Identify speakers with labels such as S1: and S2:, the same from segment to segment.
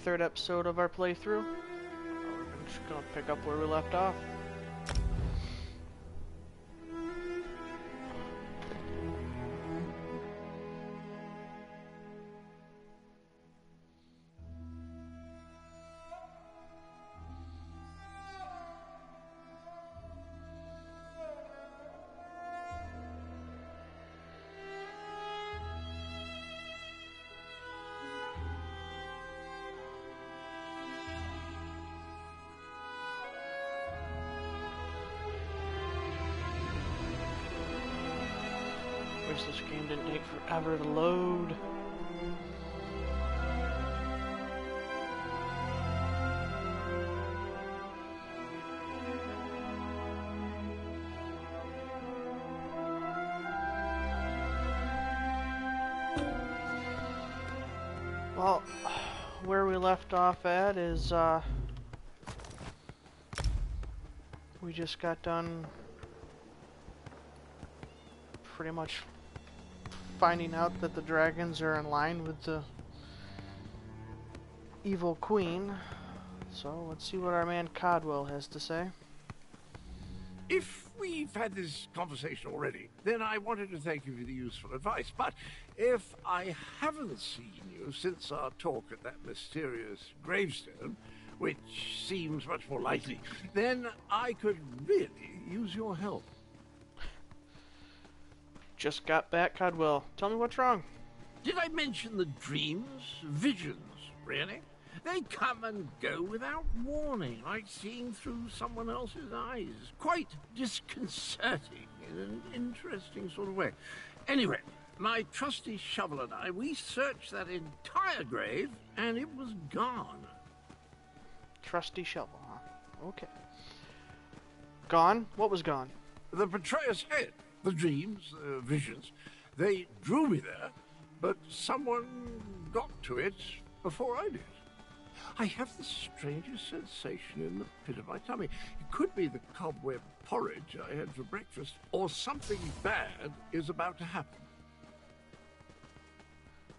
S1: third episode of our playthrough. We're just gonna pick up where we left off. This game didn't take forever to load. Well, where we left off at is we just got done pretty much finding out that the dragons are in line with the evil queen. So let's see what our man Codwell has to say.
S2: If we've had this conversation already, then I wanted to thank you for the useful advice. But if I haven't seen you since our talk at that mysterious gravestone, which seems much more likely, then I could really use your help.
S1: Just got back, Codwell. Tell me what's wrong.
S2: Did I mention the dreams? Visions, really? They come and go without warning, like seeing through someone else's eyes. Quite disconcerting in an interesting sort of way. Anyway, my trusty shovel and I, we searched that entire grave, and it was gone.
S1: Trusty shovel, huh? Okay. Gone? What was gone?
S2: The betrayer's head. The dreams, visions, they drew me there, but someone got to it before I did. I have the strangest sensation in the pit of my tummy. It could be the cobweb porridge I had for breakfast, or something bad is about to happen.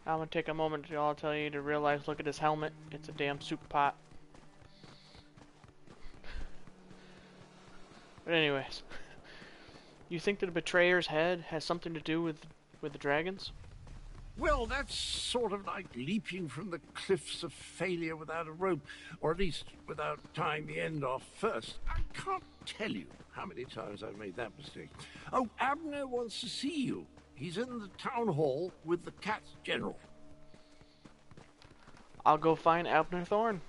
S1: I'm gonna take a moment to all tell you to realize, look at his helmet. It's a damn soup pot. But anyways. You think that the betrayer's head has something to do with the dragons?
S2: Well, that's sort of like leaping from the cliffs of failure without a rope, or at least without tying the end off first. I can't tell you how many times I've made that mistake. Oh, Abner wants to see you. He's in the town hall with the Cat's General.
S1: I'll go find Abner Thorne.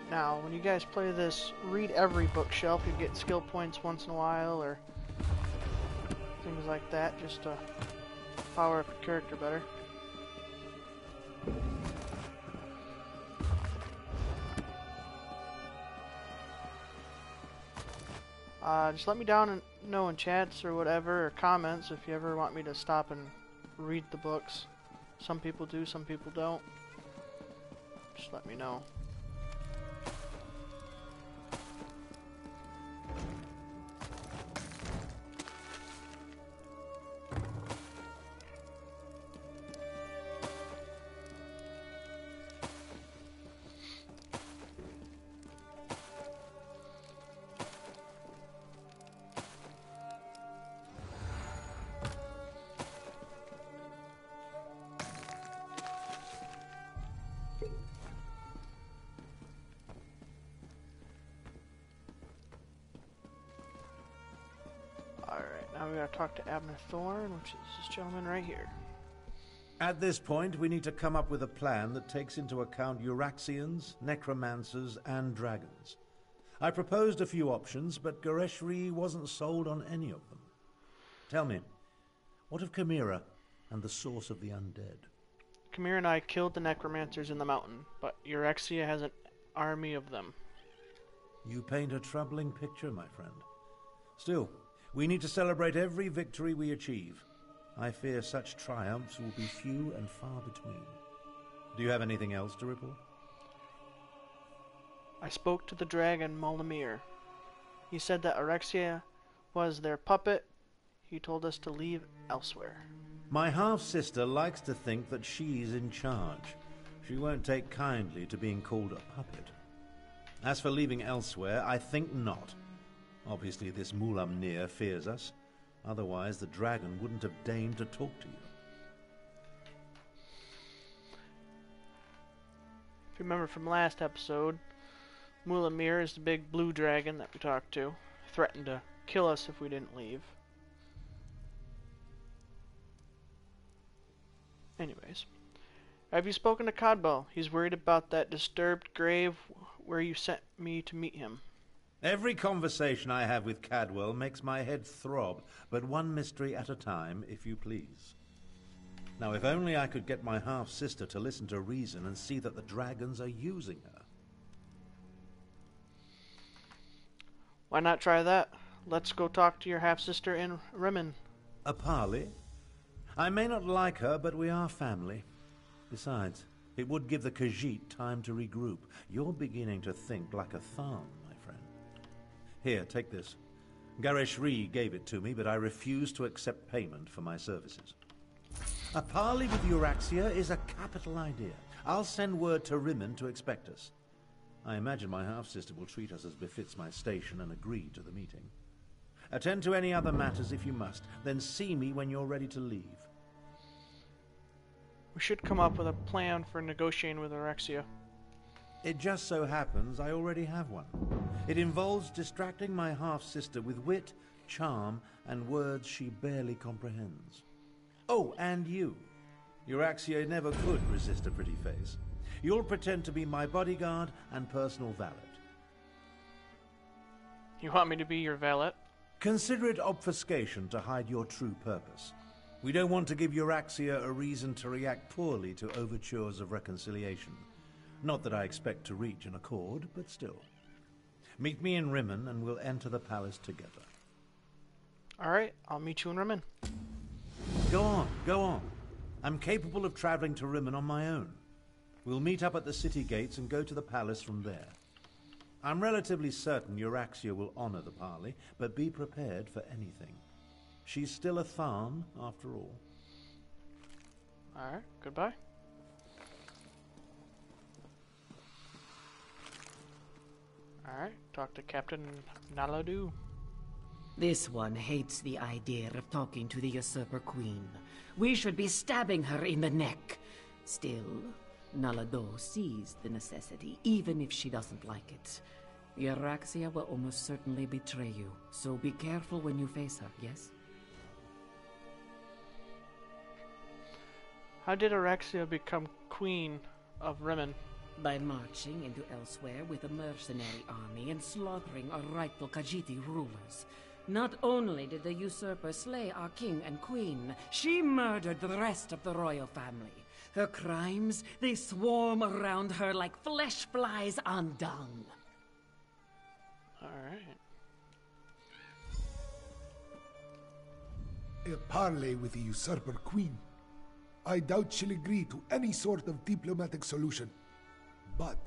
S1: Now, when you guys play this, read every bookshelf. You get skill points once in a while, or things like that, just to power up your character better. Just let me know in chats or whatever, or comments, if you ever want me to stop and read the books. Some people do, some people don't. Just let me know. Now we gotta talk to Abner Thorne, which is this gentleman right here.
S3: At this point, we need to come up with a plan that takes into account Euraxians, necromancers, and dragons. I proposed a few options, but Goreshri wasn't sold on any of them. Tell me, what of Chimera and the source of the undead?
S1: Chimera and I killed the necromancers in the mountain, but Euraxia has an army of them.
S3: You paint a troubling picture, my friend. Still, We need to celebrate every victory we achieve. I fear such triumphs will be few and far between. Do you have anything else to report?
S1: I spoke to the dragon Molamir. He said that Orexia was their puppet. He told us to leave elsewhere.
S3: My half-sister likes to think that she's in charge. She won't take kindly to being called a puppet. As for leaving elsewhere, I think not. Obviously this Mulamnir fears us. Otherwise the dragon wouldn't have deigned to talk to you.
S1: If you remember from last episode, Mulamir is the big blue dragon that we talked to. Threatened to kill us if we didn't leave. Anyways. Have you spoken to Codbell? He's worried about that disturbed grave where you sent me to meet him.
S3: Every conversation I have with Cadwell makes my head throb, but one mystery at a time, if you please. Now, if only I could get my half-sister to listen to reason and see that the dragons are using her.
S1: Why not try that? Let's go talk to your half-sister in Rimmon.
S3: A parley? I may not like her, but we are family. Besides, it would give the Khajiit time to regroup. You're beginning to think like a Tharn, my friend. Here, take this. Gareshri gave it to me, but I refuse to accept payment for my services. A parley with Euraxia is a capital idea. I'll send word to Rimmon to expect us. I imagine my half-sister will treat us as befits my station and agree to the meeting. Attend to any other matters if you must, then see me when you're ready to leave.
S1: We should come up with a plan for negotiating with Orexia.
S3: It just so happens I already have one. It involves distracting my half-sister with wit, charm, and words she barely comprehends. Oh, and you. Euraxia never could resist a pretty face. You'll pretend to be my bodyguard and personal valet.
S1: You want me to be your valet?
S3: Consider it obfuscation to hide your true purpose. We don't want to give Euraxia a reason to react poorly to overtures of reconciliation. Not that I expect to reach an accord, but still. Meet me in Rimmon and we'll enter the palace together.
S1: Alright, I'll meet you in Rimmon.
S3: Go on, go on. I'm capable of traveling to Rimmon on my own. We'll meet up at the city gates and go to the palace from there. I'm relatively certain Euraxia will honor the parley, but be prepared for anything. She's still a Tharn, after all.
S1: Alright, goodbye. Alright, talk to Captain Naladu.
S4: This one hates the idea of talking to the usurper queen. We should be stabbing her in the neck. Still, Nalado sees the necessity, even if she doesn't like it. Euraxia will almost certainly betray you, so be careful when you face her, yes?
S1: How did Orexia become queen of Rimmon?
S4: By marching into elsewhere with a mercenary army and slaughtering our rightful Khajiiti rulers. Not only did the usurper slay our king and queen, she murdered the rest of the royal family. Her crimes, they swarm around her like flesh flies on dung.
S1: Alright.
S5: A parley with the usurper queen. I doubt she'll agree to any sort of diplomatic solution. But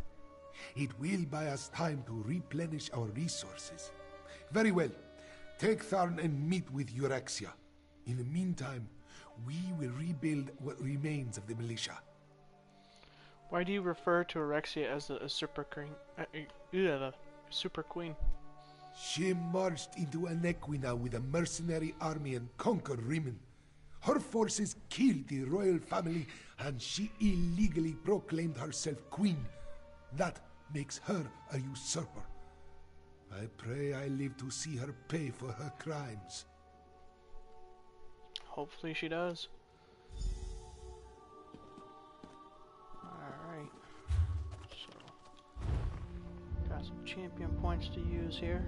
S5: it will buy us time to replenish our resources. Very well. Take Tharn and meet with Euraxia. In the meantime, we will rebuild what remains of the militia.
S1: Why do you refer to Orexia as the super queen? The super queen.
S5: She marched into Anequina with a mercenary army and conquered Rimmon. Her forces killed the royal family, and she illegally proclaimed herself queen. That makes her a usurper. I pray I live to see her pay for her crimes.
S1: Hopefully she does. Alright. So, got some champion points to use here.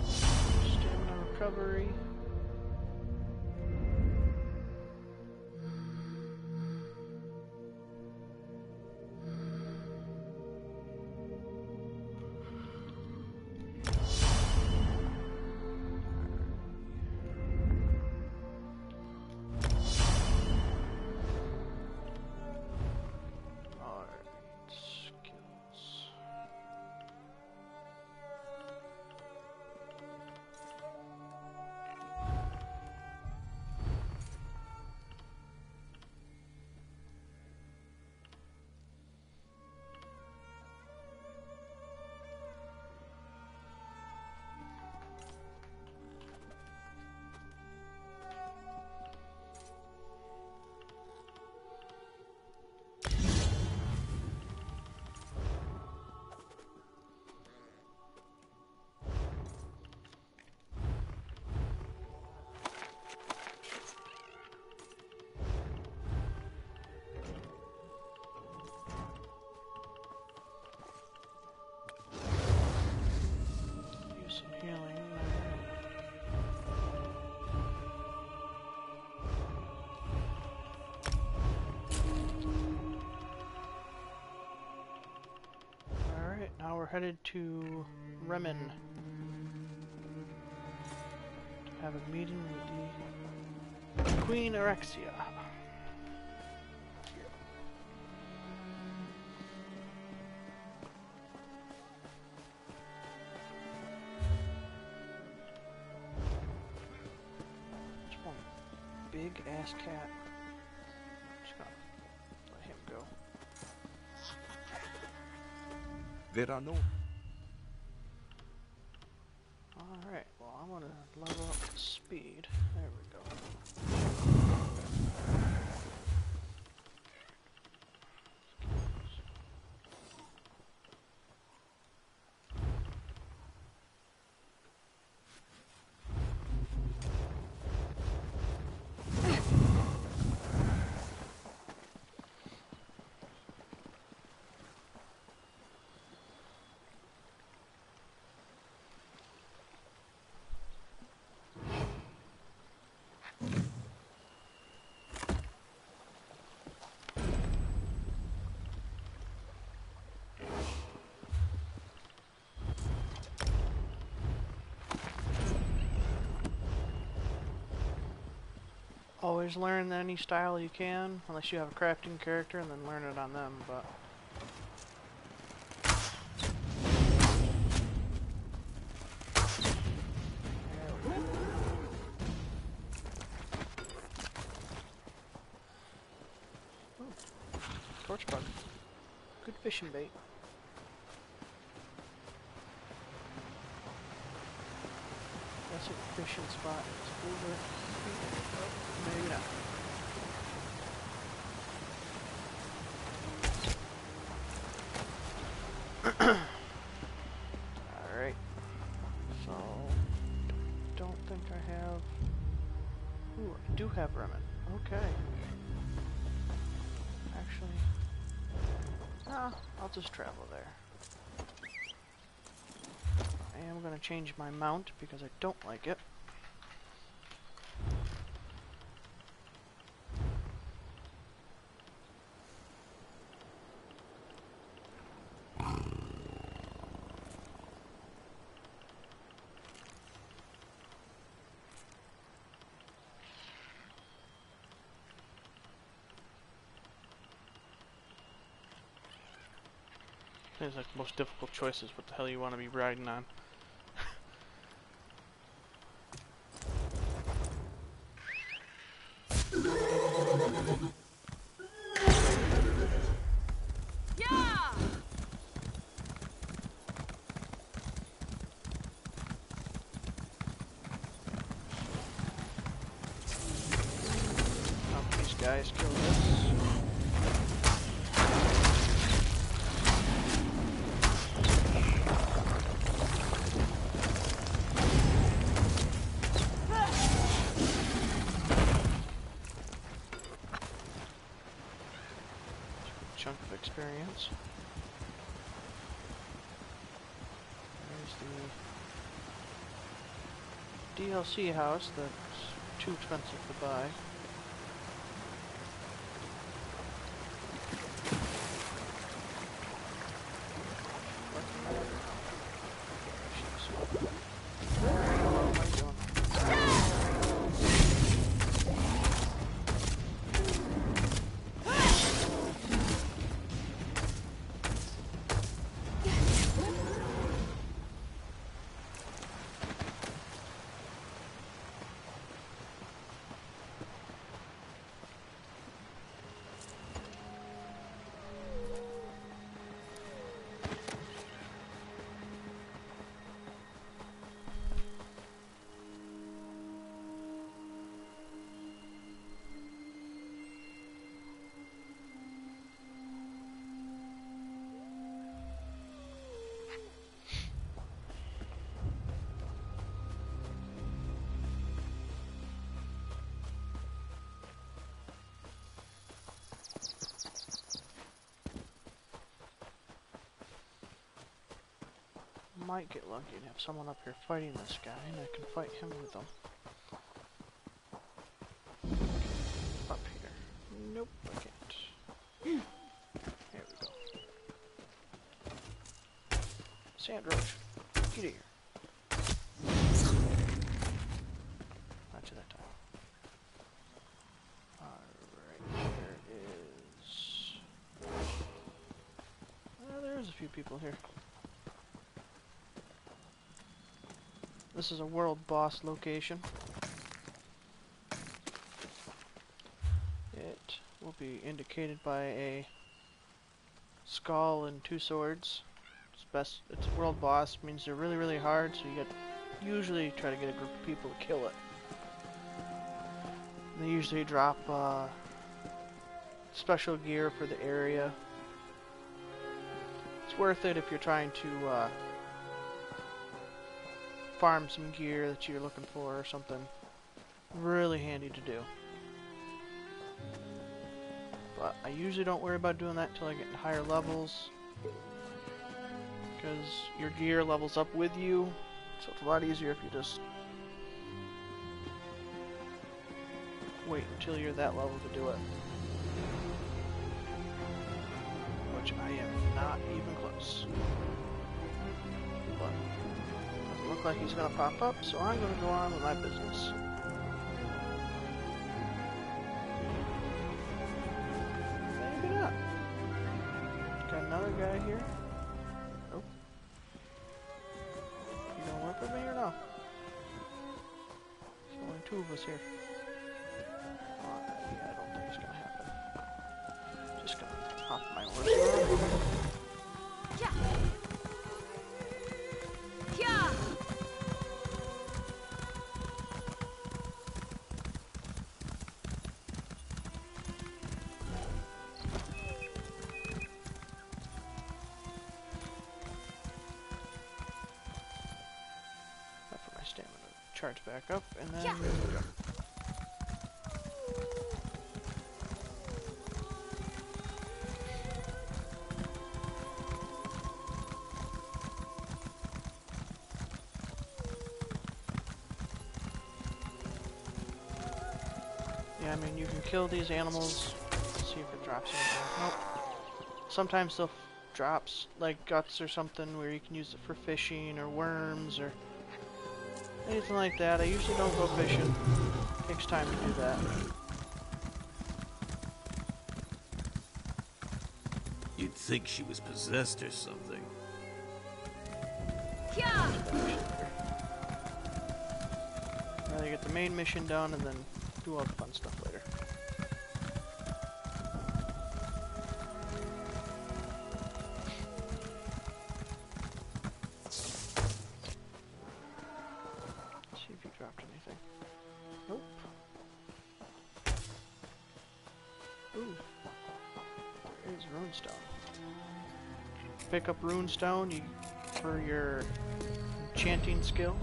S1: Stamina recovery. Now we're headed to Remen to have a meeting with the Queen Erexia. It's one big ass cat. Just gonna let him go.
S6: There are no...
S1: Alright, well I'm gonna level up the speed. There we go. Always learn any style you can, unless you have a crafting character, and then learn it on them, but... Ooh, torch bug. Good fishing bait. That's a fishing spot. It's over here. Maybe not. Alright. So, don't think I have... Ooh, I do have Remen. Okay. Actually... Nah, I'll just travel there. I am gonna change my mount because I don't like it. It's like the most difficult choices. What the hell you want to be riding on? These guys kill this. Chunk of experience. There's the DLC house that's too expensive to buy. Might get lucky and have someone up here fighting this guy, and I can fight him with them. Up here. Nope, I can't. There we go. Sand roach. Get here. Not to that time. Alright, there's a few people here. This is a world boss location. It will be indicated by a skull and 2 swords. It's a world boss, means they're really, really hard, so you usually try to get a group of people to kill it. And they usually drop special gear for the area. It's worth it if you're trying to farm some gear that you're looking for or something. Really handy to do. But I usually don't worry about doing that until I get to higher levels, because your gear levels up with you, so it's a lot easier if you just wait until you're that level to do it. Which I am not even close. But doesn't look like he's gonna pop up, so I'm gonna go on with my business. Maybe not. Got another guy here. Nope. You gonna work with me or no? There's only 2 of us here. Yeah, I don't think it's gonna happen. Just gonna hop my horse around. For my stamina to charge back up, and then yeah, I mean, you can kill these animals. Let's see if it drops anything. Nope. Sometimes they'll drops like guts or something where you can use it for fishing or worms or anything like that. I usually don't go fishing. Takes time to do that.
S7: You'd think she was possessed or something.
S1: Rather get the main mission done and then do all the fun stuff later. See if he dropped anything. Nope. Ooh. There is runestone. Pick up runestone for your enchanting skill.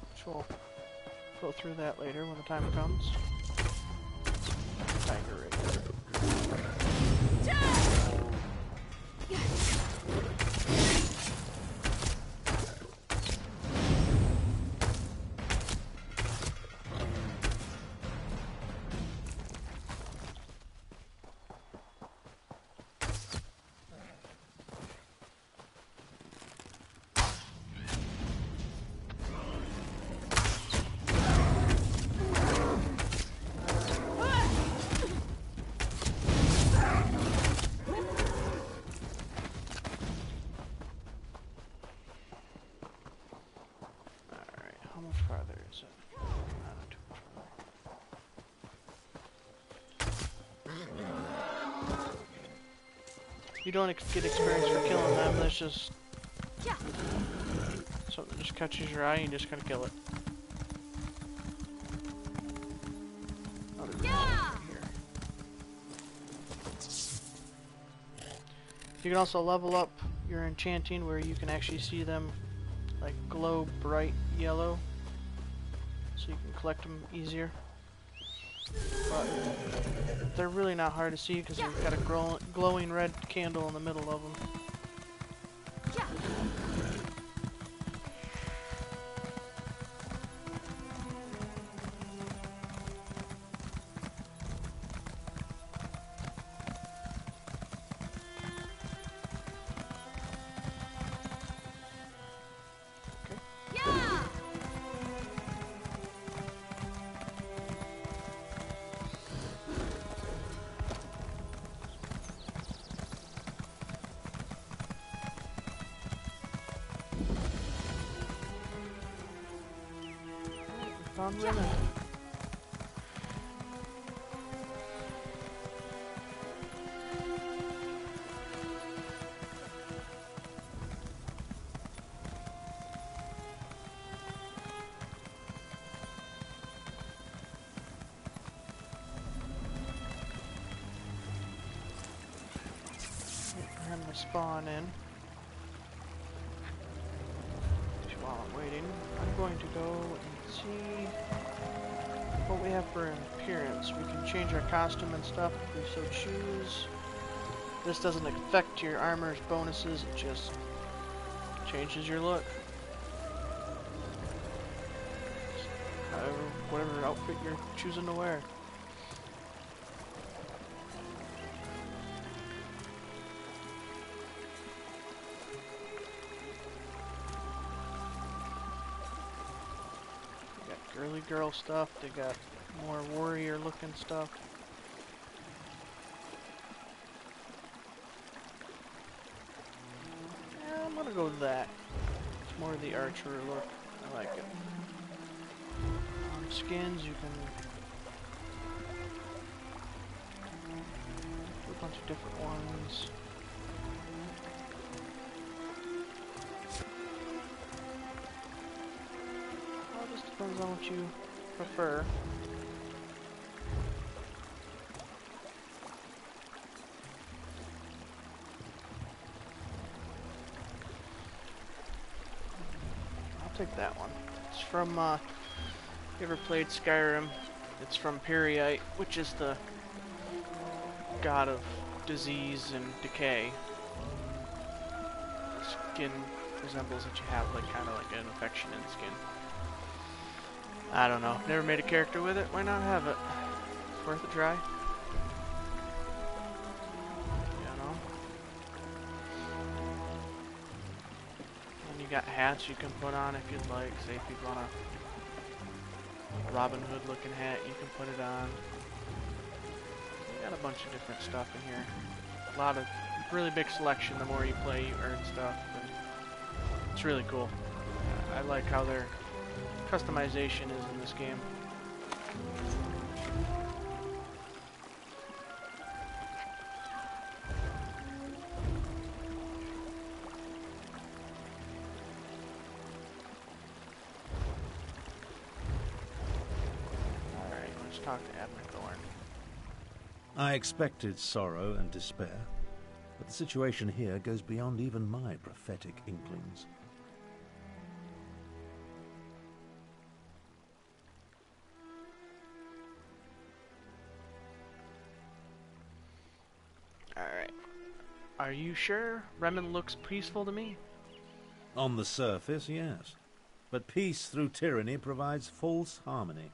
S1: Which we'll go through that later when the time comes. Tiger right there. You don't get experience for killing them, that's just something that just catches your eye and you just gotta kill it. Here. You can also level up your enchanting where you can actually see them like glow bright yellow, so you can collect them easier. But they're really not hard to see because they've got a glowing red candle in the middle of them. Found Rimmon. I'm gonna spawn in. While I'm waiting, I'm going to go and see what we have for an appearance. We can change our costume and stuff if we so choose. This doesn't affect your armor's bonuses, it just changes your look. However, whatever outfit you're choosing to wear. Girly girl stuff, they got more warrior looking stuff. Yeah, I'm gonna go with that. It's more the archer look. I like it. Skins, you can do a bunch of different ones. Depends on what you prefer. I'll take that one. It's from, you ever played Skyrim? It's from Periite, which is the god of disease and decay. Skin resembles that you have, like, kind of like an infection in the skin. I don't know. Never made a character with it. Why not have it? It's worth a try. You know? And you got hats you can put on if you'd like. Say if you want a Robin Hood looking hat, you can put it on. You got a bunch of different stuff in here. A lot of really big selection. The more you play, you earn stuff. And it's really cool. I like how their customization is in this game. Alright, let's talk to Admiral Thorn.
S3: I expected sorrow and despair, but the situation here goes beyond even my prophetic inklings.
S1: Alright. Are you sure? Remen looks peaceful to me.
S3: On the surface, yes. But peace through tyranny provides false harmony.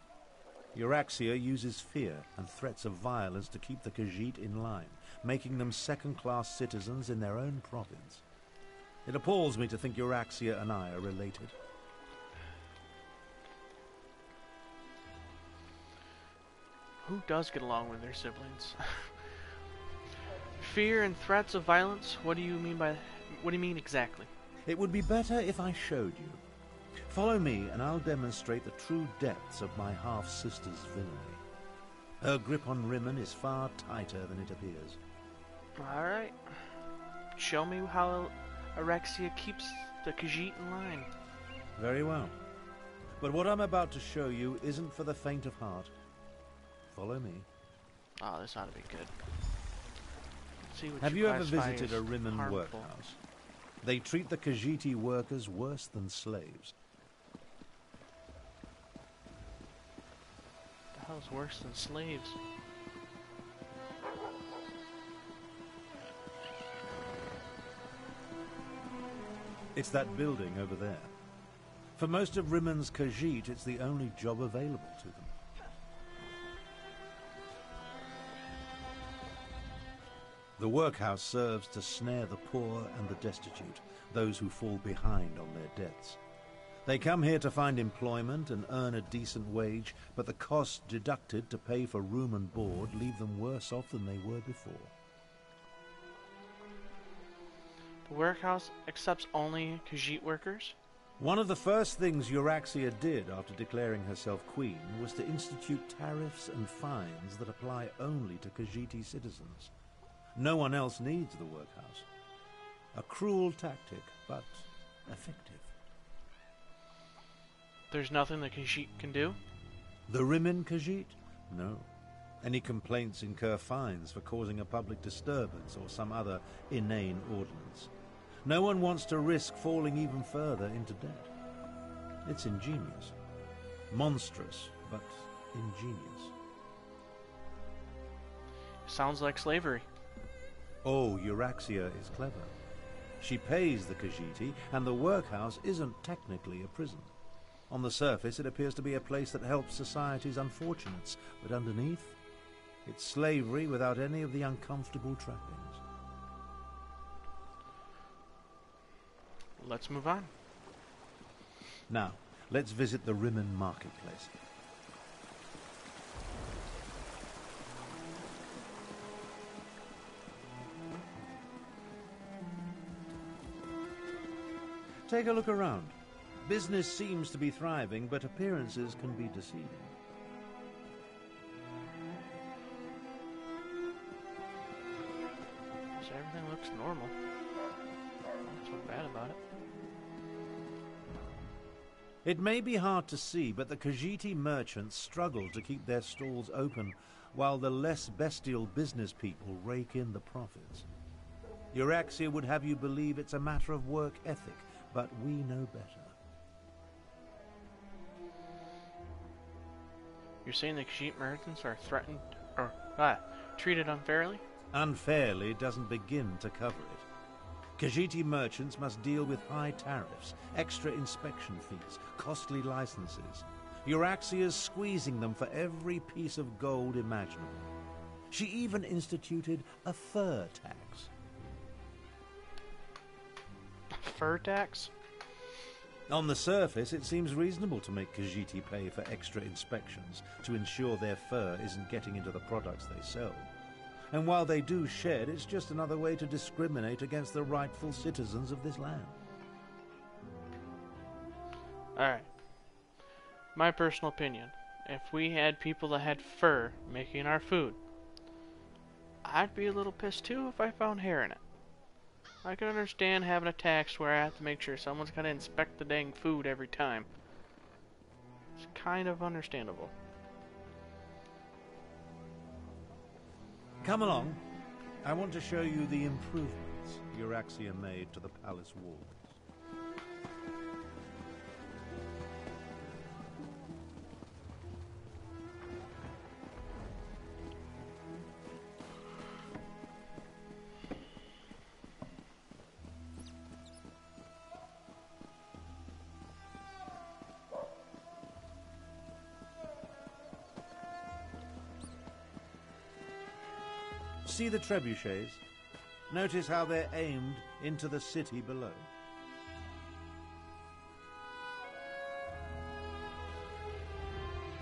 S3: Euraxia uses fear and threats of violence to keep the Khajiit in line, making them second-class citizens in their own province. It appalls me to think Euraxia and I are related.
S1: Who does get along with their siblings? Fear and threats of violence? What do you mean exactly?
S3: It would be better if I showed you. Follow me and I'll demonstrate the true depths of my half-sister's villainy. Her grip on Rimmon is far tighter than it appears.
S1: Alright. Show me how Euraxia keeps the Khajiit in line.
S3: Very well. But what I'm about to show you isn't for the faint of heart. Follow me.
S1: Oh, this ought to be good. Let's see what
S3: Have you ever
S1: classify
S3: visited
S1: as
S3: a Rimmon
S1: harmful.
S3: workhouse? They treat the Khajiiti workers worse than slaves.
S1: The hell's worse than slaves?
S3: It's that building over there. For most of Rimmon's Khajiit, it's the only job available to them. The workhouse serves to snare the poor and the destitute, those who fall behind on their debts. They come here to find employment and earn a decent wage, but the costs deducted to pay for room and board leave them worse off than they were before.
S1: The workhouse accepts only Khajiit workers?
S3: One of the first things Euraxia did after declaring herself queen was to institute tariffs and fines that apply only to Khajiit citizens. No one else needs the workhouse. A cruel tactic, but effective.
S1: There's nothing the Khajiit can do?
S3: The Rimmon Khajiit? No. Any complaints incur fines for causing a public disturbance or some other inane ordinance. No one wants to risk falling even further into debt. It's ingenious. Monstrous, but ingenious.
S1: Sounds like slavery.
S3: Oh, Euraxia is clever. She pays the Khajiit, and the workhouse isn't technically a prison. On the surface, it appears to be a place that helps society's unfortunates, but underneath, it's slavery without any of the uncomfortable trappings.
S1: Let's move on.
S3: Now, let's visit the Rimmon marketplace. Take a look around. Business seems to be thriving, but appearances can be deceiving.
S1: So everything looks normal. Not so bad about it.
S3: It may be hard to see, but the Khajiit merchants struggle to keep their stalls open, while the less bestial business people rake in the profits. Euraxia would have you believe it's a matter of work ethic, but we know better.
S1: You're saying the Khajiit merchants are threatened, or treated unfairly?
S3: Unfairly doesn't begin to cover it. Khajiit merchants must deal with high tariffs, extra inspection fees, costly licenses. Euraxia's squeezing them for every piece of gold imaginable. She even instituted a fur tax.
S1: Fur tax?
S3: On the surface, it seems reasonable to make Khajiit pay for extra inspections to ensure their fur isn't getting into the products they sell. And while they do shed, it's just another way to discriminate against the rightful citizens of this land.
S1: Alright. My personal opinion. If we had people that had fur making our food, I'd be a little pissed too if I found hair in it. I can understand having a tax where I have to make sure someone's got to inspect the dang food every time. It's kind of understandable.
S3: Come along. I want to show you the improvements Euraxia made to the palace walls. See the trebuchets? Notice how they're aimed into the city below.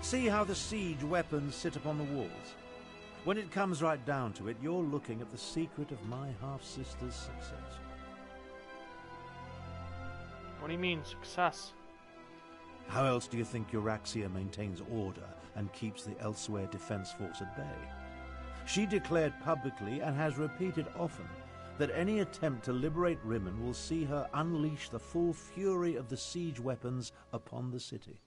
S3: See how the siege weapons sit upon the walls? When it comes right down to it, you're looking at the secret of my half-sister's success.
S1: What do you mean, success?
S3: How else do you think Euraxia maintains order and keeps the Elsewhere Defense Force at bay? She declared publicly, and has repeated often, that any attempt to liberate Rimmon will see her unleash the full fury of the siege weapons upon the city.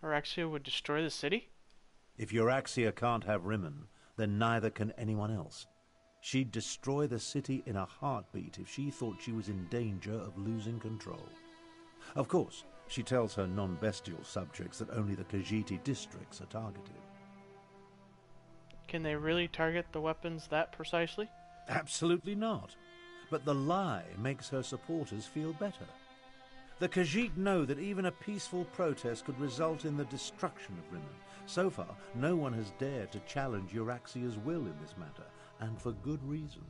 S1: Euraxia would destroy the city?
S3: If Euraxia can't have Rimmon, then neither can anyone else. She'd destroy the city in a heartbeat if she thought she was in danger of losing control. Of course, she tells her non-bestial subjects that only the Khajiit districts are targeted.
S1: Can they really target the weapons that precisely?
S3: Absolutely not. But the lie makes her supporters feel better. The Khajiit know that even a peaceful protest could result in the destruction of Rimmon. So far, no one has dared to challenge Euraxia's will in this matter, and for good reason.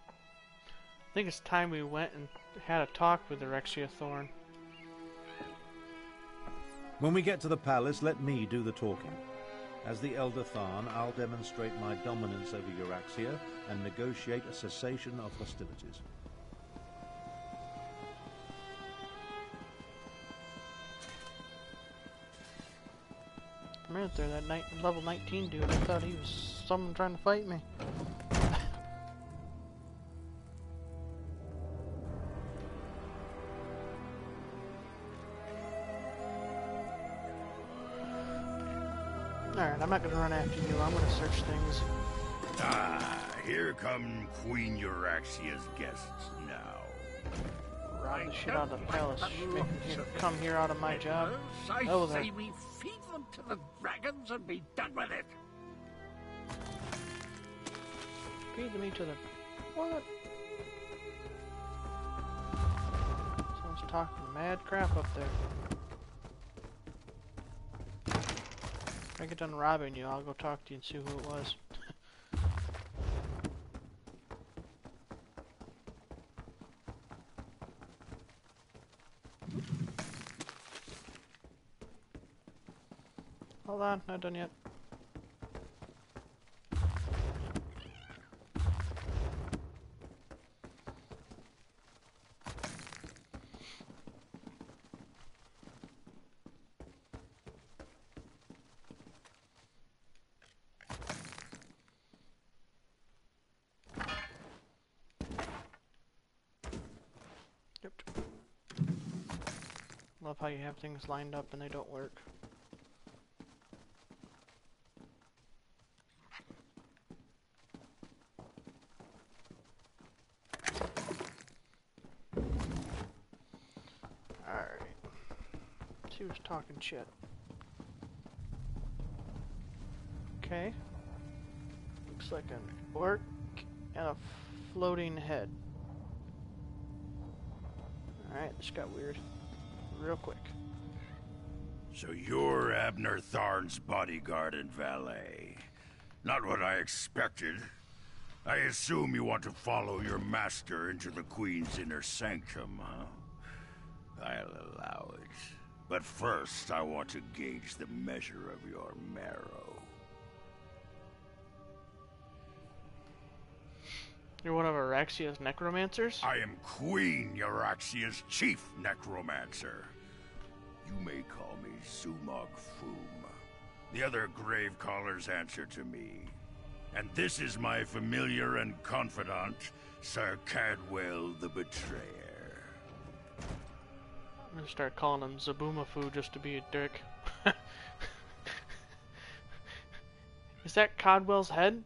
S1: I think it's time we went and had a talk with Euraxia Thorn.
S3: When we get to the palace, let me do the talking. As the Elder Tharn, I'll demonstrate my dominance over Euraxia and negotiate a cessation of hostilities.
S1: I'm right there, that level 19 dude. I thought he was someone trying to fight me. Alright, I'm not gonna run after you. I'm gonna search things.
S8: Ah, here come Queen Euraxia's guests now.
S1: Rob the shit out of the palace. Make him come here out of my job.
S2: I
S1: Oh,
S2: say
S1: there.
S2: we feed them to the dragons and be done with it.
S1: Feed me to the... What? Someone's talking mad crap up there. If I get done robbing you, I'll go talk to you and see who it was. Hold on, not done yet. Yep. Love how you have things lined up and they don't work. Alright. She was talking shit. Okay. Looks like an orc and a floating head. Alright, this got weird. Real quick.
S8: So you're Abner Tharn's bodyguard and valet. Not what I expected. I assume you want to follow your master into the Queen's inner sanctum, huh? I'll allow it. But first, I want to gauge the measure of your marrow.
S1: You're one of Euraxia's necromancers?
S8: I am Queen Euraxia's chief necromancer. You may call me Zumog Foom. The other grave callers answer to me. And this is my familiar and confidant, Sir Cadwell the Betrayer.
S1: I'm gonna start calling him Zabumafu just to be a dick. Is that Codwell's head?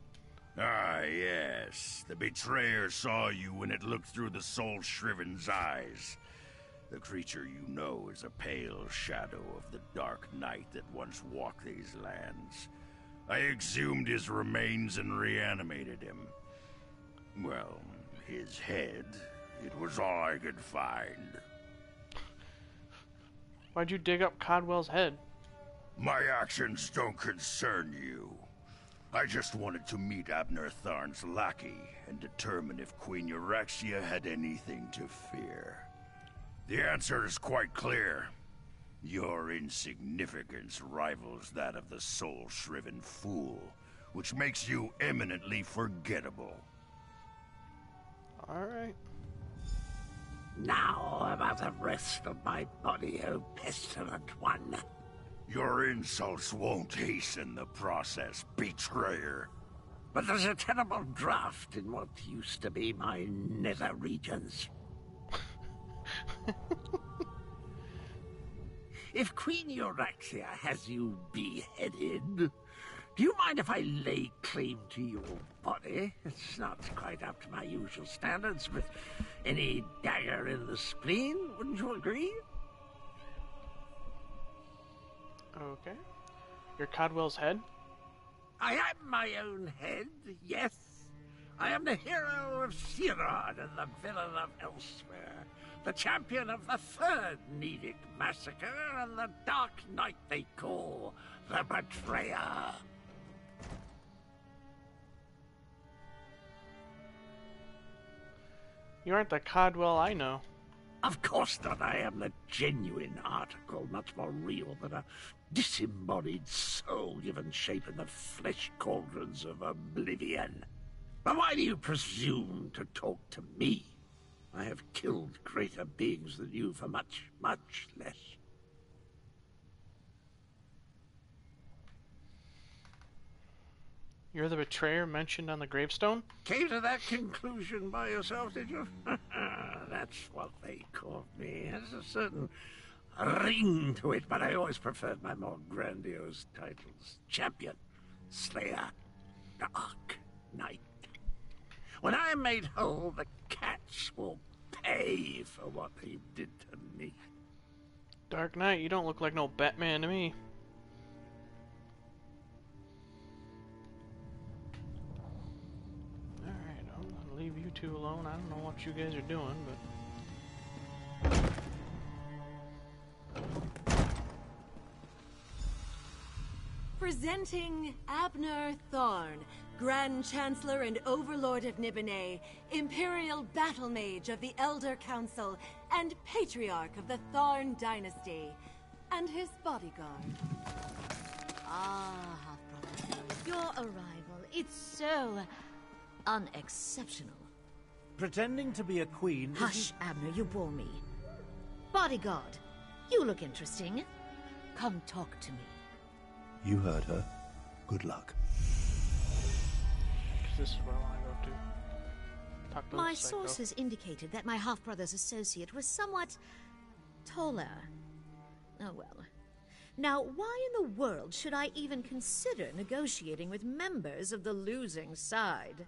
S8: Ah, yes. The Betrayer saw you when it looked through the soul-shriven's eyes. The creature you know is a pale shadow of the dark night that once walked these lands. I exhumed his remains and reanimated him. Well, his head, it was all I could find.
S1: Why'd you dig up Codwell's head?
S8: My actions don't concern you. I just wanted to meet Abner Tharn's lackey and determine if Queen Euraxia had anything to fear. The answer is quite clear. Your insignificance rivals that of the soul-shriven fool, which makes you eminently forgettable.
S1: Alright.
S2: Now about the rest of my body, O pestilent one.
S8: Your insults won't hasten the process, betrayer.
S2: But there's a terrible draft in what used to be my nether regions. If Queen Euraxia has you beheaded, do you mind if I lay claim to your body? It's not quite up to my usual standards, but any dagger in the spleen, wouldn't you agree?
S1: Okay. You're Codwell's head?
S2: I am my own head, yes. I am the hero of Sirod and the villain of Elsewhere, the champion of the Third Nedic Massacre and the dark night they call the Betrayer.
S1: You aren't the Codwell I know.
S2: Of course not. I am the genuine article, much more real than a disembodied soul given shape in the flesh cauldrons of oblivion. But why do you presume to talk to me? I have killed greater beings than you for much, much less.
S1: You're the betrayer mentioned on the gravestone?
S2: Came to that conclusion by yourself, did you? That's what they called me. It has a certain ring to it, but I always preferred my more grandiose titles. Champion, Slayer, Dark Knight. When I am made whole, the cats will pay for what they did to me.
S1: Dark Knight, you don't look like no Batman to me. Alright, I'm gonna leave you two alone. I don't know what you guys are doing, but...
S9: Presenting Abner Thorn, Grand Chancellor and Overlord of Nibene, Imperial Battle Mage of the Elder Council, and Patriarch of the Thorn Dynasty, and his bodyguard.
S10: Ah, half-brother, your arrival, it's so unexceptional.
S3: Pretending to be a queen...
S10: Hush, Abner, you bore me. Bodyguard, you look interesting. Come talk to me.
S3: You heard her. Good luck.
S1: This is where I want to go to. Talk to
S10: My
S1: the psycho.
S10: sources indicated that my half-brother's associate was somewhat taller. Oh well. Now, why in the world should I even consider negotiating with members of the losing side?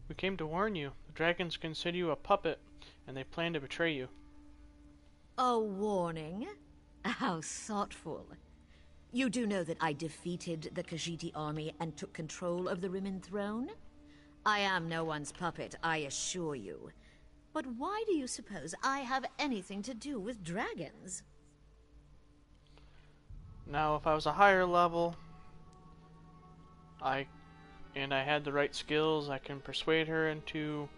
S1: We came to warn you. The dragons consider you a puppet, and they plan to betray you.
S10: A warning? How thoughtful. You do know that I defeated the Khajiit army and took control of the Rimmon throne? I am no one's puppet, I assure you. But why do you suppose I have anything to do with dragons?
S1: Now, if I was a higher level, and I had the right skills, I can persuade her into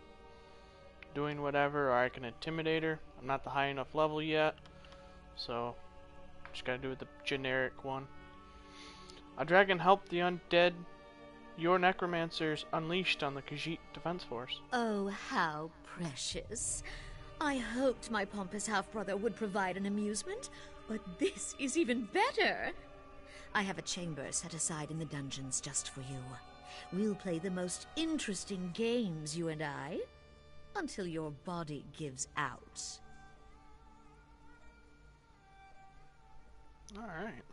S1: doing whatever, or I can intimidate her. I'm not the high enough level yet, so just gotta do it the generic one. A dragon helped the undead your necromancers unleashed on the Khajiit Defense Force.
S10: Oh, how precious. I hoped my pompous half-brother would provide an amusement, but this is even better. I have a chamber set aside in the dungeons just for you. We'll play the most interesting games, you and I, until your body gives out.
S1: Alright.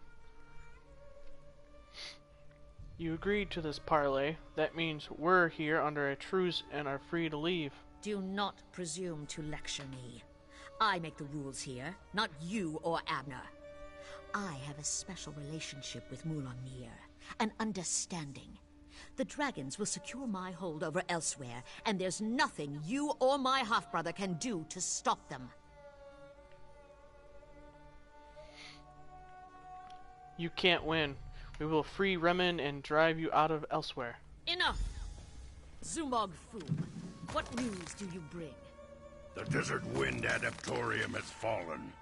S1: You agreed to this parley. That means we're here under a truce and are free to leave.
S10: Do not presume to lecture me. I make the rules here, not you or Abner. I have a special relationship with Mulan Mir, an understanding. The dragons will secure my hold over elsewhere, and there's nothing you or my half-brother can do to stop them.
S1: You can't win. We will free Remen and drive you out of elsewhere.
S10: Enough! Zumog Fu, what news do you bring?
S8: The Desert Wind Adaptorium has fallen.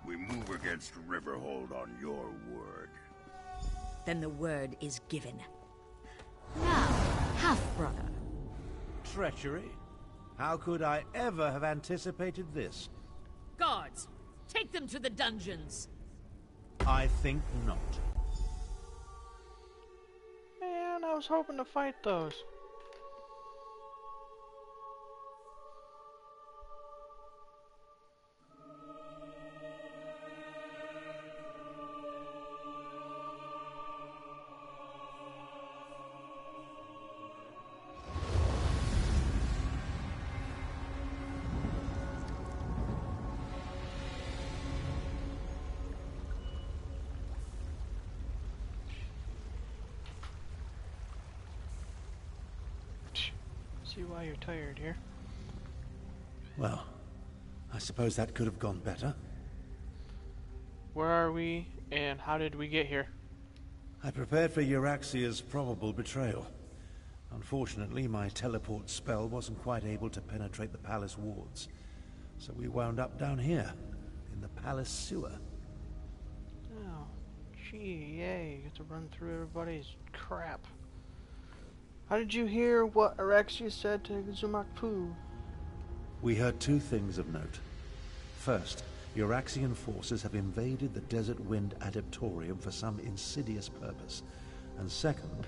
S8: We move against Riverhold on your word.
S10: Then the word is given. Now, half-brother.
S3: Treachery? How could I ever have anticipated this?
S10: Guards, take them to the dungeons.
S3: I think not.
S1: Man, I was hoping to fight those. See why you're tired here.
S3: Well, I suppose that could have gone better.
S1: Where are we, and how did we get here?
S3: I prepared for Euraxia's probable betrayal. Unfortunately, my teleport spell wasn't quite able to penetrate the palace wards, so we wound up down here, in the palace sewer.
S1: Oh, gee, yay, you get to run through everybody's crap. How did you hear what Araxia said to Zumakpu?
S3: We heard two things of note. First, Euraxian forces have invaded the Desert Wind Adeptorium for some insidious purpose. And second,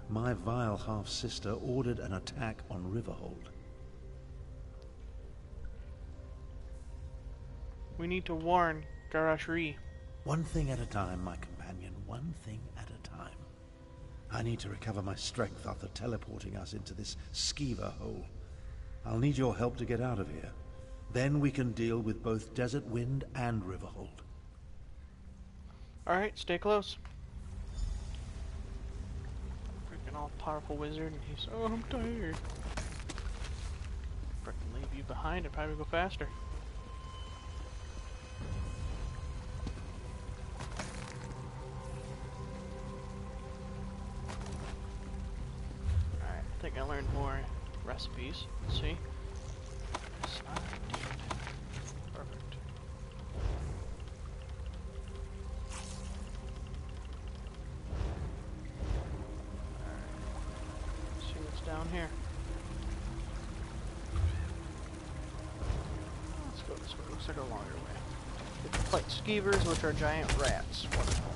S3: my vile half-sister ordered an attack on Riverhold.
S1: We need to warn Garashri.
S3: One thing at a time, my companion, one thing at a time. I need to recover my strength after teleporting us into this skeever hole. I'll need your help to get out of here. Then we can deal with both Desert Wind and Riverhold.
S1: Alright, stay close. Freaking all-powerful wizard, and he's, oh, I'm tired. Freaking leave you behind, it'd probably go faster. Alright, I think I learned more recipes. Let's see. Perfect. Alright. Let's see what's down here. Let's go this way. Looks like a longer way. We can fight skeevers, which are giant rats. Wonderful.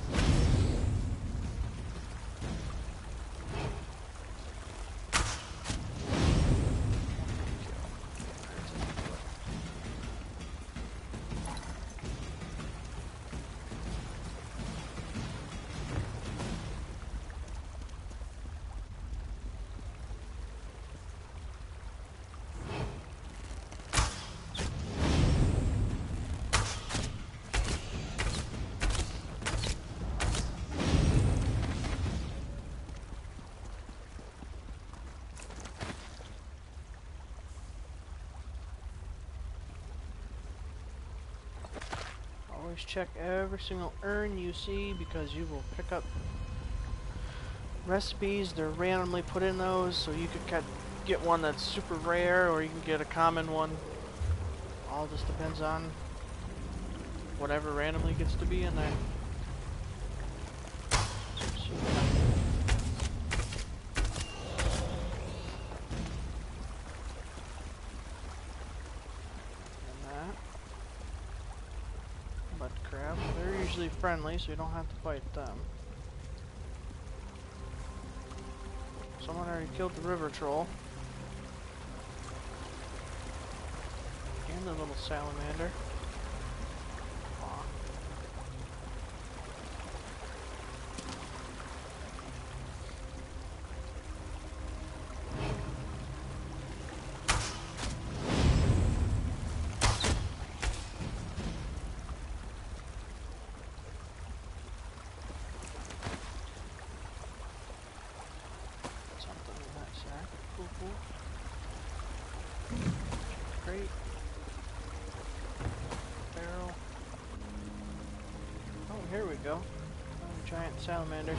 S1: Always check every single urn you see because you will pick up recipes. They're randomly put in those, so you could get one that's super rare or you can get a common one. All just depends on whatever randomly gets to be in there. Friendly, so you don't have to fight them. Someone already killed the river troll. And the little salamander. Aw. Great. Barrel. Oh, here we go. Oh, giant salamander.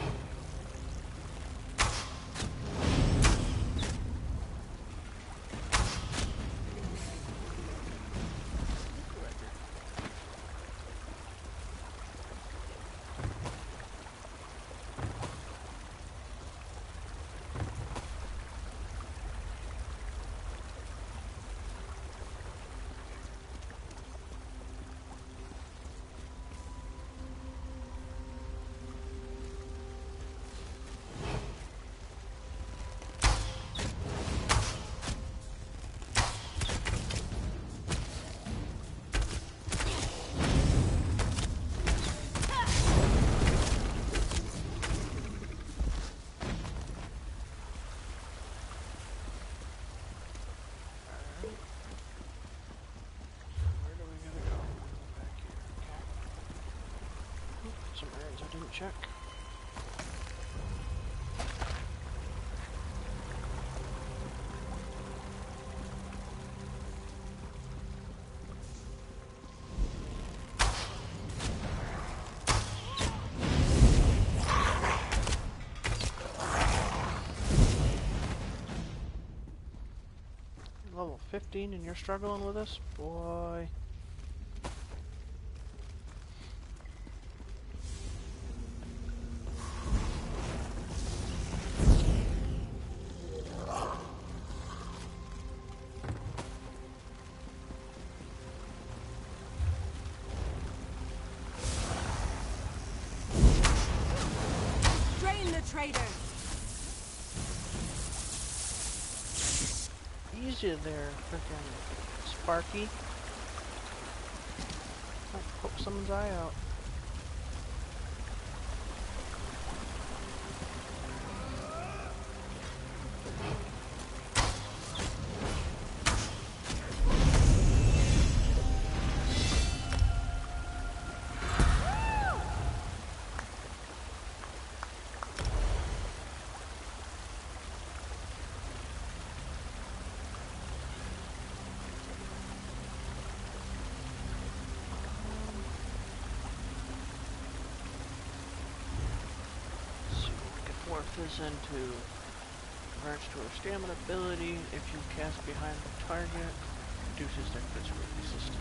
S1: Some areas I didn't check. 15 and you're struggling with this? Boy.
S9: Traitor!
S1: Easy there, frickin' Sparky. Might poke someone's eye out. This into grants to our stamina ability. If you cast behind the target, reduces their physical resistance.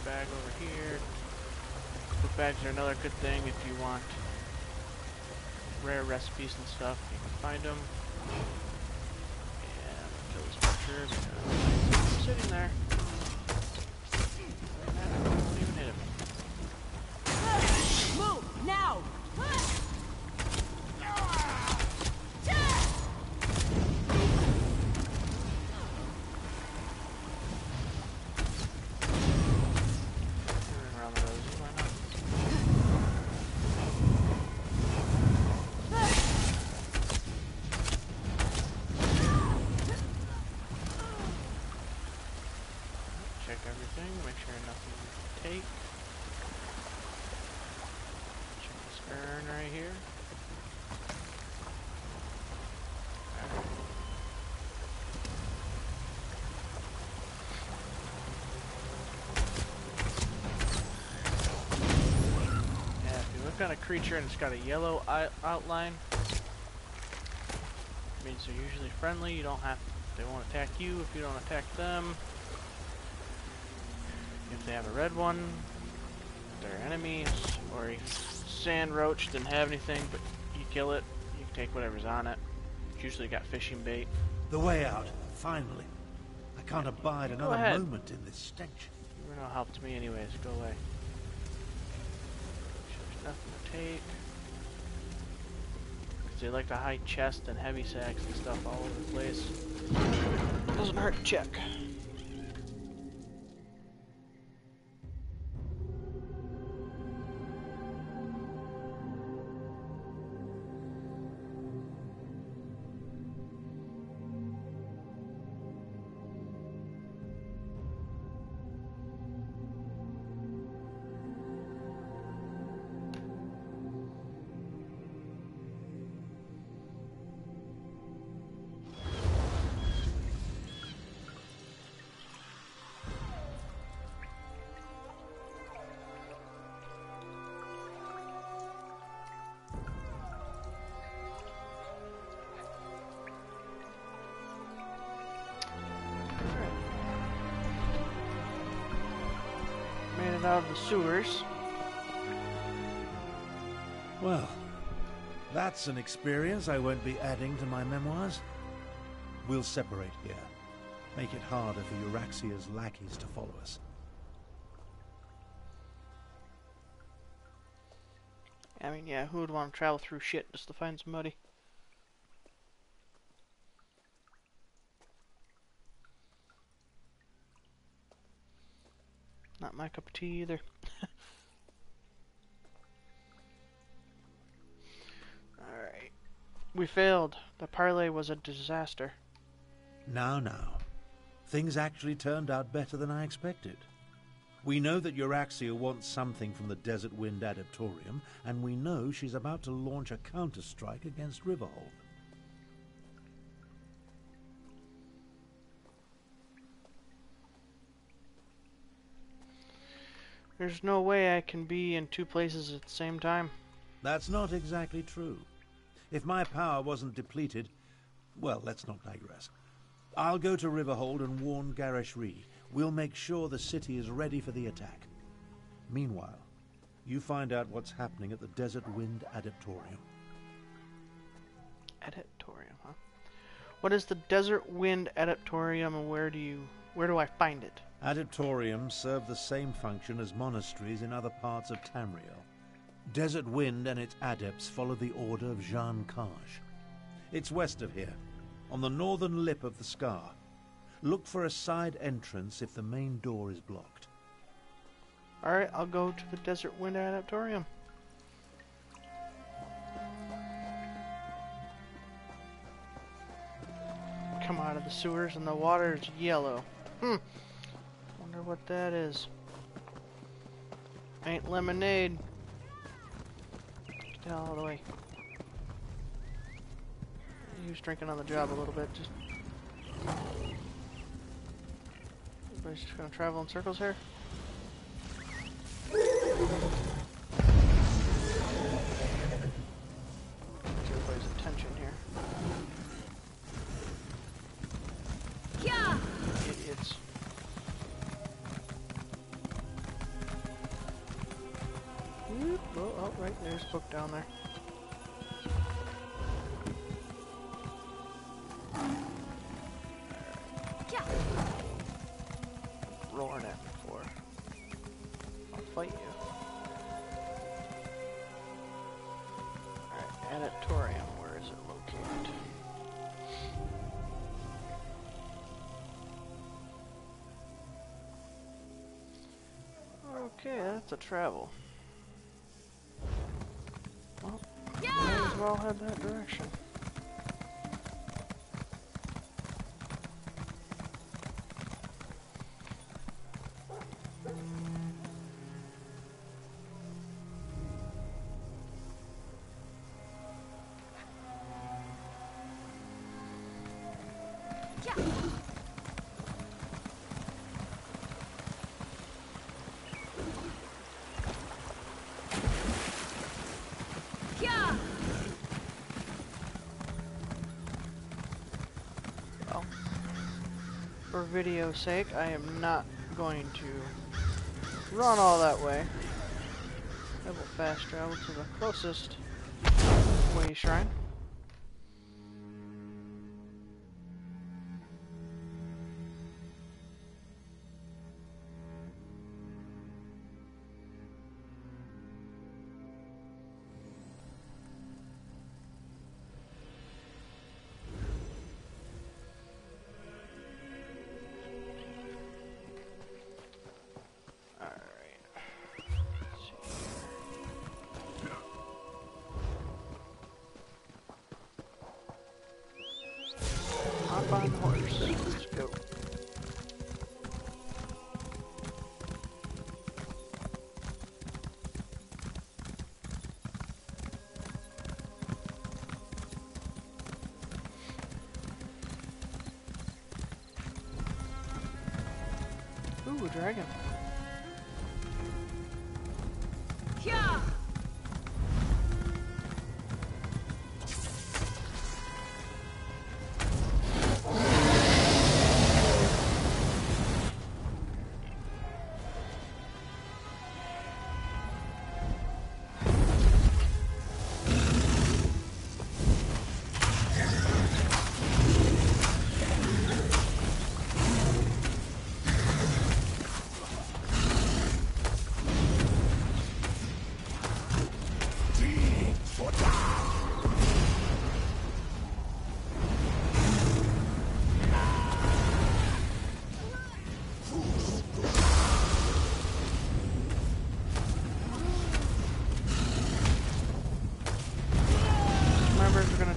S1: Bag over here. Book bags are another good thing if you want rare recipes and stuff. You can find them. And kill this butcher because he's sitting there. I won't even hit him.
S9: Move now!
S1: Make sure nothing to take. Check this urn right here. Yeah, if you look at a creature and it's got a yellow outline, it means they're usually friendly. You don't have to, they won't attack you if you don't attack them. If they have a red one, they're enemies, or a sand roach didn't have anything, but you kill it, you can take whatever's on it. It's usually got fishing bait.
S3: The way out, finally. I can't abide another moment in this stench.
S1: You were no help to me anyways, go away. There's nothing to take. Because they like to hide chests and heavy sacks and stuff all over the place. Doesn't hurt to check. Out of the sewers.
S3: Well, that's an experience I won't be adding to my memoirs. We'll separate here. Make it harder for Euraxia's lackeys to follow us.
S1: I mean, yeah, who would want to travel through shit just to find somebody? Not my cup of tea either. Alright. We failed. The parlay was a disaster.
S3: Now. Things actually turned out better than I expected. We know that Euraxia wants something from the Desert Wind Adaptorium, and we know she's about to launch a counter-strike against Riverhold.
S1: There's no way I can be in two places at the same time.
S3: That's not exactly true. If my power wasn't depleted... Well, let's not digress. I'll go to Riverhold and warn Garishri. We'll make sure the city is ready for the attack. Meanwhile, you find out what's happening at the Desert Wind Adaptorium.
S1: Adaptorium, huh? What is the Desert Wind Adaptorium, and where do I find it?
S3: Adaptoriums serve the same function as monasteries in other parts of Tamriel. Desert Wind and its adepts follow the order of Jean Kaj. It's west of here, on the northern lip of the scar. Look for a side entrance if the main door is blocked.
S1: Alright, I'll go to the Desert Wind Adaptorium. Come out of the sewers and the water is yellow. Wonder what that is. Ain't lemonade. Get the hell out of the way. He was drinking on the job a little bit. Just everybody's just gonna travel in circles here. Get everybody's attention here.
S10: Yeah.
S1: Idiots. Whoop. Oh, right, there's a book down there. Roaring at me for. I'll fight you. Alright, Adaptorium, where is it located? Okay, that's a travel. Well, might as well head that direction. Well, for video's sake, I am not going to run all that way. I will fast travel to the closest way shrine. Hop on the horse. Let's go. Ooh, a dragon.
S10: Yeah.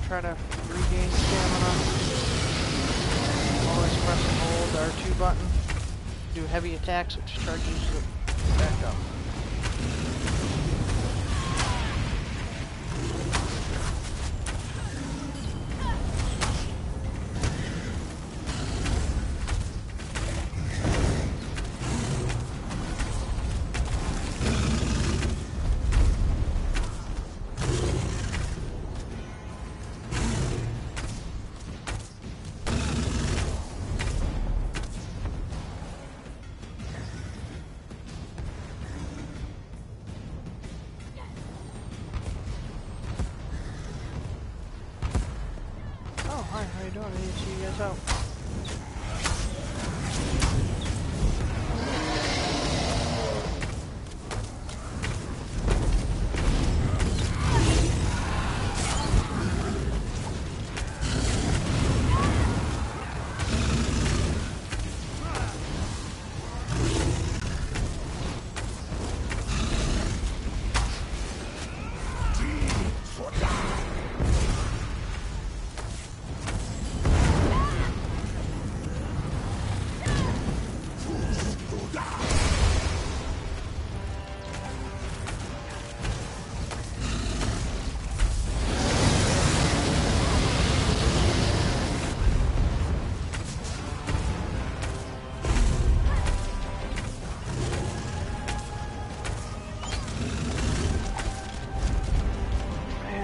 S1: Try to regain stamina. Always press and hold R2 button. Do heavy attacks, which charges the Back up. Hi, how you doing? I didn't see you guys out.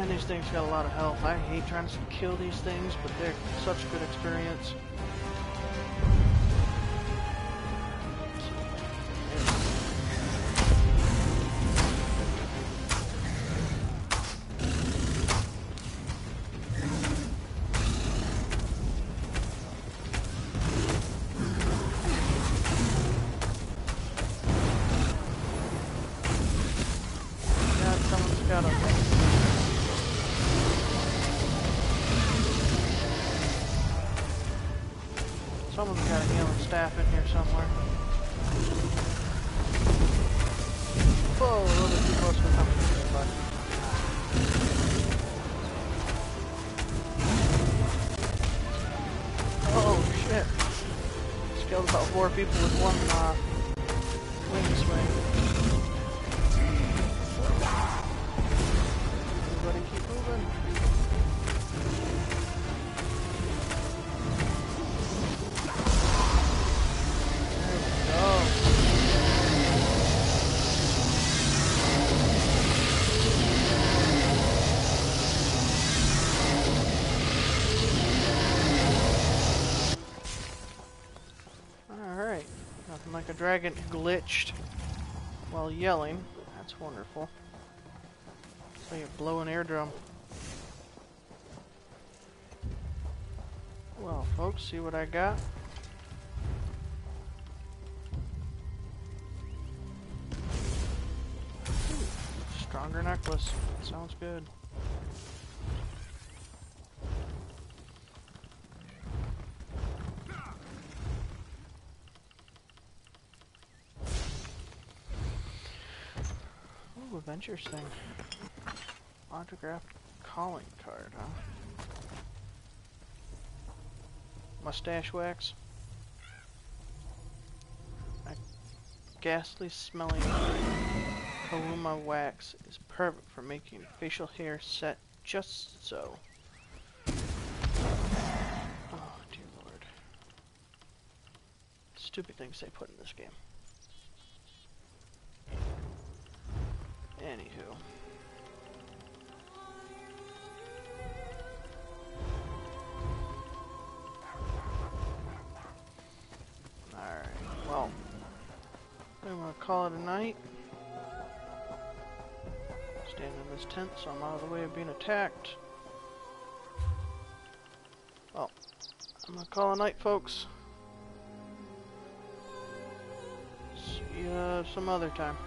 S1: These things got a lot of health. I hate trying to kill these things, but they're such good experience. God, someone's got a... Someone's got a healing staff in here somewhere. Whoa, a little bit too close for comfort, but... Oh, shit. Just killed about 4 people with one, wing swing. Everybody keep moving. Nothing like a dragon glitched while yelling. That's wonderful. It's like a blowing air drum. Well, folks, see what I got? Ooh, stronger necklace. Sounds good. Adventures thing. Autographed calling card, huh? Mustache wax. A ghastly smelling Kaluma wax is perfect for making facial hair set just so. Oh, dear Lord. Stupid things they put in this game. Anywho. Alright, well, I'm gonna call it a night. Stand in this tent so I'm out of the way of being attacked. Well, I'm gonna call it a night, folks. See you some other time.